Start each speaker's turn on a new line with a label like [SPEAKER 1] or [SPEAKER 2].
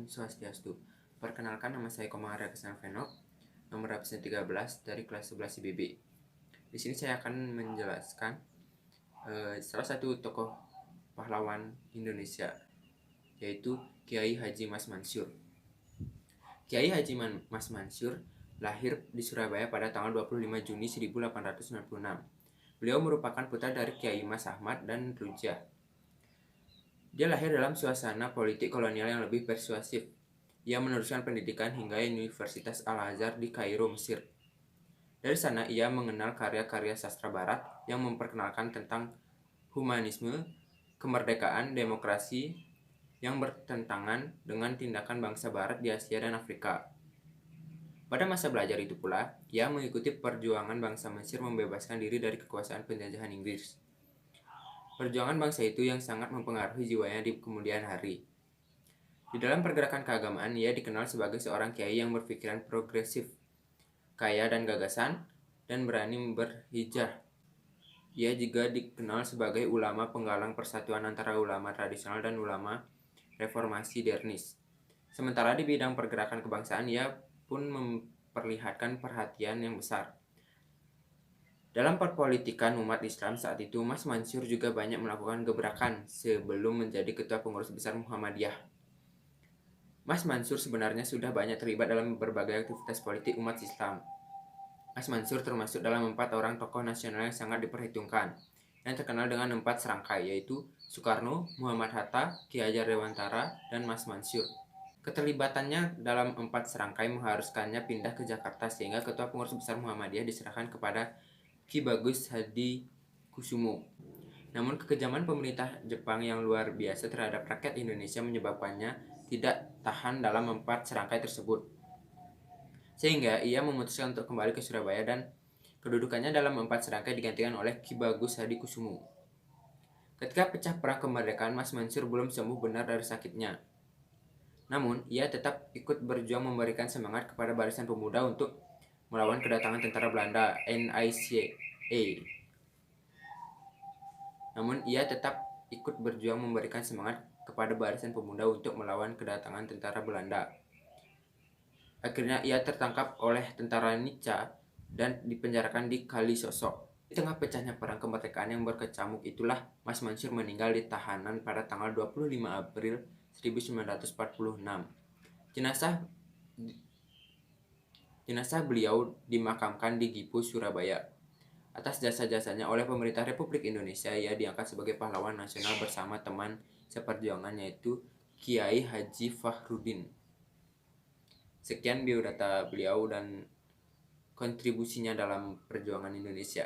[SPEAKER 1] Om Swastiastu. Perkenalkan, nama saya Komara Kesana Venok, nomor absen 13 dari kelas 11 IBB. Di sini saya akan menjelaskan salah satu tokoh pahlawan Indonesia, yaitu Kiai Haji Mas Mansur. Kiai Haji Mas Mansur lahir di Surabaya pada tanggal 25 Juni 1896. Beliau merupakan putra dari Kiai Mas Ahmad dan Rujah. Dia lahir dalam suasana politik kolonial yang lebih persuasif. Ia meneruskan pendidikan hingga Universitas Al-Azhar di Kairo, Mesir. Dari sana ia mengenal karya-karya sastra barat yang memperkenalkan tentang humanisme, kemerdekaan, demokrasi yang bertentangan dengan tindakan bangsa barat di Asia dan Afrika. Pada masa belajar itu pula, ia mengikuti perjuangan bangsa Mesir membebaskan diri dari kekuasaan penjajahan Inggris. Perjuangan bangsa itu yang sangat mempengaruhi jiwanya di kemudian hari. Di dalam pergerakan keagamaan, ia dikenal sebagai seorang kiai yang berpikiran progresif, kaya dan gagasan, dan berani berhijrah. Ia juga dikenal sebagai ulama penggalang persatuan antara ulama tradisional dan ulama reformasi dernis. Sementara di bidang pergerakan kebangsaan, ia pun memperlihatkan perhatian yang besar. Dalam perpolitikan umat Islam saat itu, Mas Mansur juga banyak melakukan gebrakan sebelum menjadi ketua pengurus besar Muhammadiyah. Mas Mansur sebenarnya sudah banyak terlibat dalam berbagai aktivitas politik umat Islam. Mas Mansur termasuk dalam 4 orang tokoh nasional yang sangat diperhitungkan, yang terkenal dengan 4 serangkai, yaitu Soekarno, Muhammad Hatta, Ki Hajar Dewantara, dan Mas Mansur. Keterlibatannya dalam 4 serangkai mengharuskannya pindah ke Jakarta, sehingga ketua pengurus besar Muhammadiyah diserahkan kepada Ki Bagus Hadi Kusumo. Namun kekejaman pemerintah Jepang yang luar biasa terhadap rakyat Indonesia menyebabkannya tidak tahan dalam 4 serangkai tersebut. Sehingga ia memutuskan untuk kembali ke Surabaya dan kedudukannya dalam 4 serangkai digantikan oleh Ki Bagus Hadi Kusumo. Ketika pecah perang kemerdekaan, Mas Mansur belum sembuh benar dari sakitnya. Namun, ia tetap ikut berjuang memberikan semangat kepada barisan pemuda untuk melawan kedatangan tentara Belanda NICE. Namun ia tetap ikut berjuang memberikan semangat kepada barisan pemuda untuk melawan kedatangan tentara Belanda. Akhirnya ia tertangkap oleh tentara Nica dan dipenjarakan di Kalisosok. Di tengah pecahnya perang kemerdekaan yang berkecamuk itulah Mas Mansur meninggal di tahanan pada tanggal 25 April 1946. Jenazah beliau dimakamkan di Gipu, Surabaya. Atas jasa-jasanya oleh pemerintah Republik Indonesia, ia diangkat sebagai pahlawan nasional bersama teman seperjuangan yaitu Kiai Haji Fahrudin. Sekian biodata beliau dan kontribusinya dalam perjuangan Indonesia.